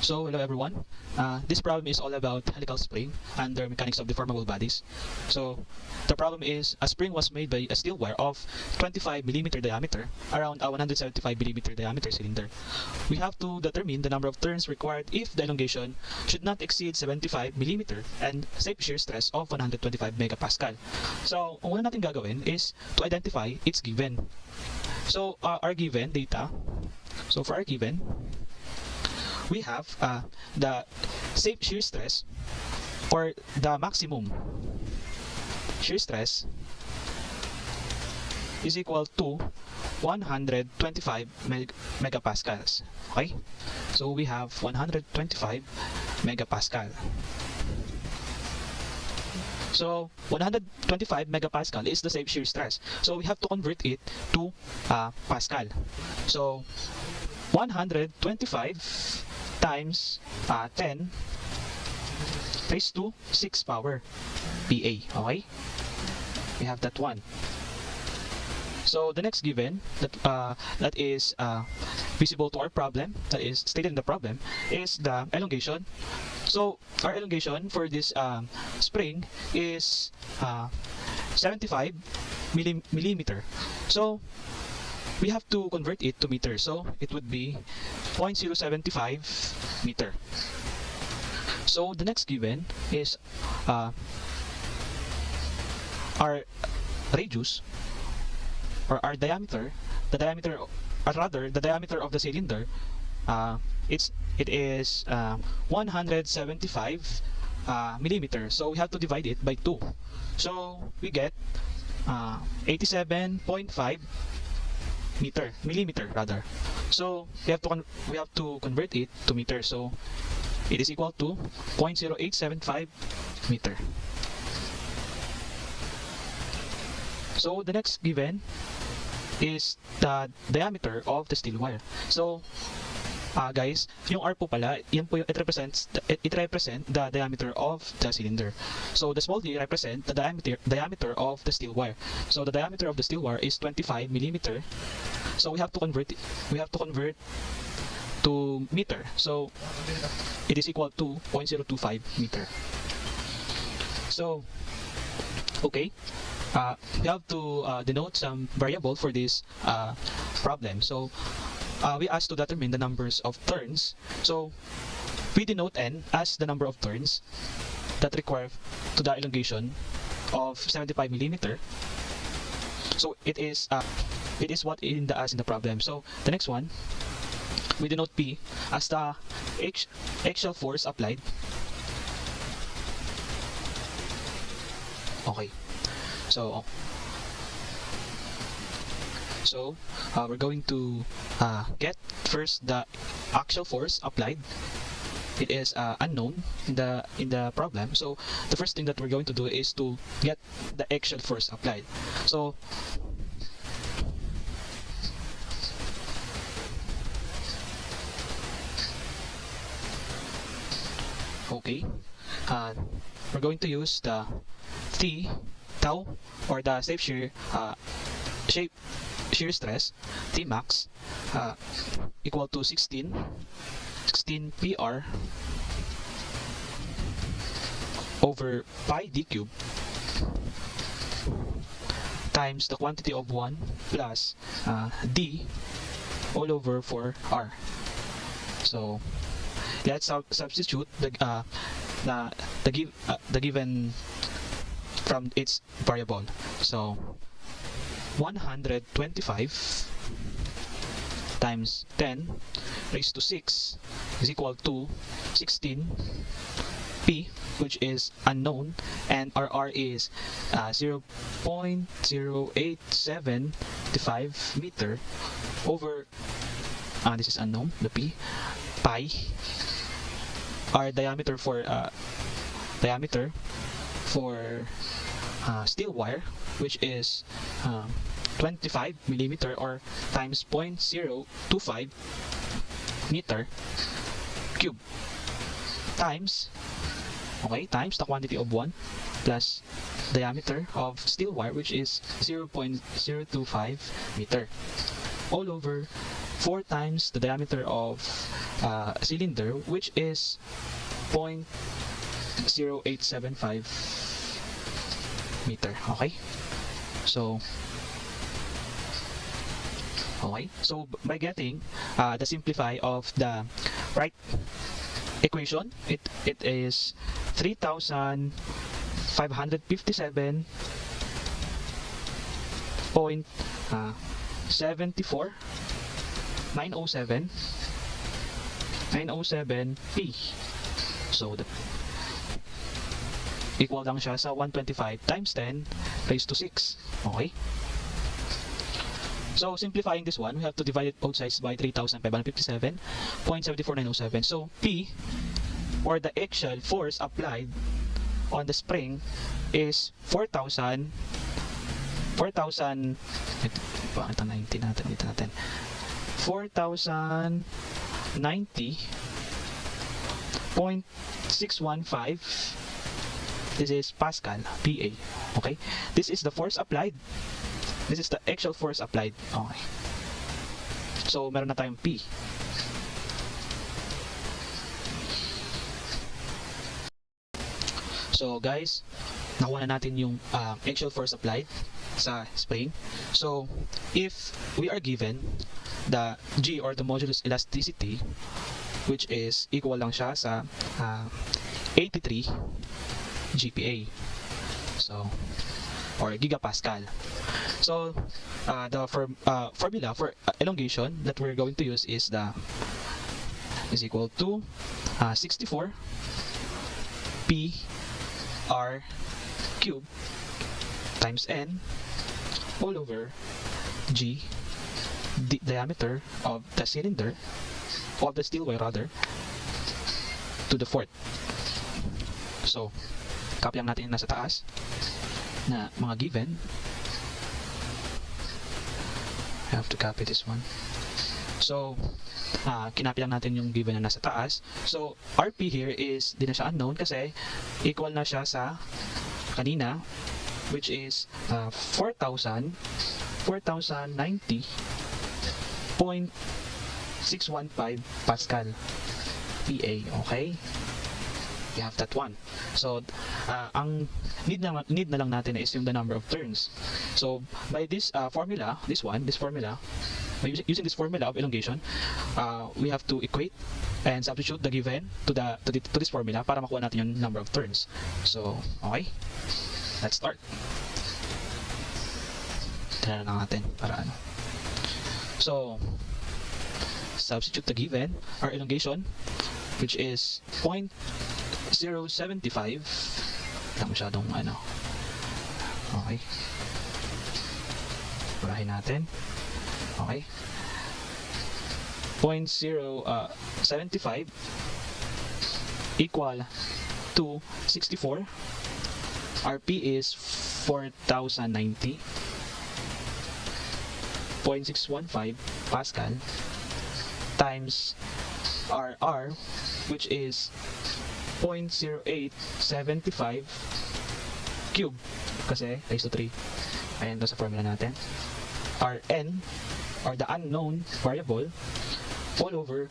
So, hello everyone. This problem is all about helical spring under mechanics of deformable bodies. So, the problem is a spring was made by a steel wire of 25 millimeter diameter around a 175 millimeter diameter cylinder. We have to determine the number of turns required if the elongation should not exceed 75 millimeter and safe shear stress of 125 megapascal. So, ang una natin gagawin is to identify its given. So, our given data. So, for our given, we have the safe shear stress or the maximum shear stress is equal to 125 megapascals. Okay, so we have 125 megapascal. So 125 megapascal is the safe shear stress, so we have to convert it to pascal. So 125 times 10 raised to 6 power PA. Okay, we have that one. So the next given that is visible to our problem, that is stated in the problem, is the elongation. So our elongation for this spring is 75 millimeter. So we have to convert it to meter, so it would be 0.075 meter. So the next given is our radius or our diameter, the diameter of the cylinder. It is 175 millimeter, so we have to divide it by 2, so we get 87.5 millimeter rather. So we have to convert it to meter, so it is equal to 0.0875 meter. So the next given is the diameter of the steel wire. So guys, yung R po pala, yan po yung it represent the diameter of the cylinder. So the small d represent the diameter of the steel wire. So the diameter of the steel wire is 25 millimeter. So we have to convert to meter. So it is equal to 0.025 meter. So okay, we have to denote some variable for this problem. So we asked to determine the numbers of turns. So we denote n as the number of turns that require to the elongation of 75 millimeter. So it is what in the problem. So the next one, we denote P as the axial force applied. Okay, so we're going to get first the axial force applied. It is unknown in the problem. So the first thing that we're going to do is to get the axial force applied. So okay, we're going to use the tau or the safe shear shear stress T max equal to 16 PR over pi d cube times the quantity of 1 plus d all over 4R. So let's substitute the given from its variable. So 125 times 10 raised to 6 is equal to 16 P, which is unknown, and our R is 0.0875 meter over this is unknown, the P, pi, our diameter for steel wire, which is 25 millimeter or times 0.025 meter cube times the quantity of 1 plus diameter of steel wire, which is 0.025 meter all over 4 times the diameter of cylinder, which is 0.0875 meter. Okay, so by getting the simplify of the right equation, it is 3,557.907 P. So equal lang siya sa 125 times 10 raised to 6. Okay, so simplifying this one, we have to divide it both sides by 3,557.74907. So P, or the axial force applied on the spring, is 4,090 4,090.615. This is Pascal, PA. Okay, this is the force applied. This is the axial force applied. Okay, so meron na tayong P. So guys, nakuha na natin yung axial force applied sa spring. So if we are given the G, or the modulus elasticity, which is equal lang siya sa 83 GPa, so, or gigapascal. So the formula for elongation that we're going to use is equal to 64 P R cube times N all over G, the diameter of the cylinder, of the steel wire rather, to the fourth. So copy lang natin yung nasa taas na mga given. I have to copy this one. So kinapy lang natin yung given na nasa taas. So RP here is, di na siya unknown kasi equal na siya sa kanina, which is 4,090.615 Pascal, PA. Okay, we have that one. So ang need na lang natin is yung the number of turns. So by this formula, this formula, using this formula of elongation, we have to equate and substitute the given to this formula para makuha natin yung number of turns. So okay, let's start. Tignan lang natin para ano. So substitute the given, our elongation, which is 0.075. Hindi masyadong ano. Okay, burahin natin. Okay, 0.075 equal to 64. RP is 4,090.615 Pascal times RR, which is 0.0875 cube kasi raised to 3. Ayan to sa formula natin. Rn, or the unknown variable, all over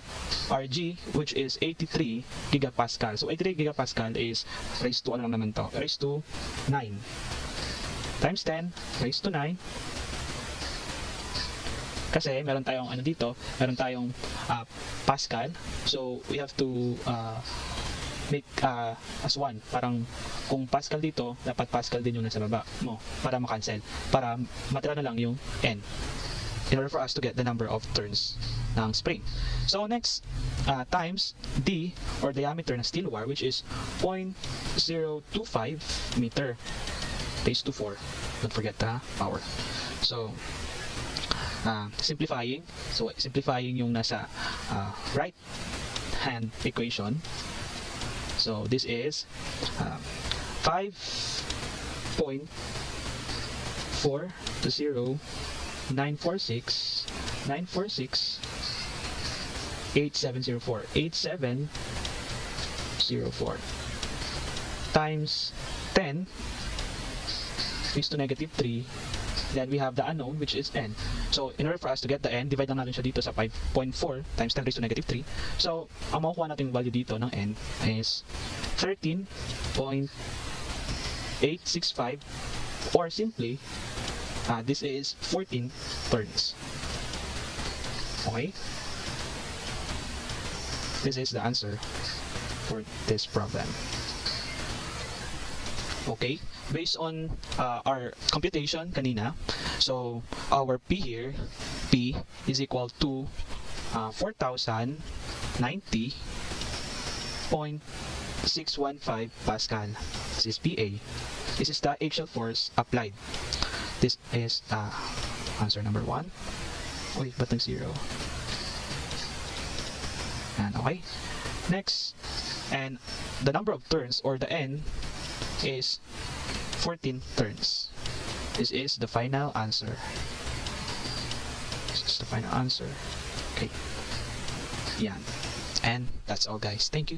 Rg, which is 83 gigapascal. So 83 gigapascal is raised to, ano naman to, raised to 9 times 10 raised to 9, kasi meron tayong ano dito, meron tayong Pascal, so we have to make as 1. Parang kung Pascal dito, dapat Pascal din yung nasa baba mo para makancel, para matira na lang yung N in order for us to get the number of turns ng spring. So next, times D, or diameter ng steel wire, which is 0.025 meter raised to 4. Don't forget the power. So simplifying yung nasa right hand equation. So this is 5.4 to 0 946 8704 times 10 raised to negative 3. Then we have the unknown, which is N. So, in order for us to get the n, divide lang natin siya dito sa 5.4 times 10 raised to negative 3. So, ang makukuha natin value dito ng n is 13.865, or simply, this is 14 turns. Okay? This is the answer for this problem. Okay, based on our computation kanina, so our P here, P is equal to 4090.615 Pascal. This is PA. This is the axial force applied. This is answer number 1. Wait, ba't nag 0? And okay. Next, and the number of turns, or the n, is 14 turns. This is the final answer. This is the final answer. Okay. Yan. And that's all, guys. Thank you.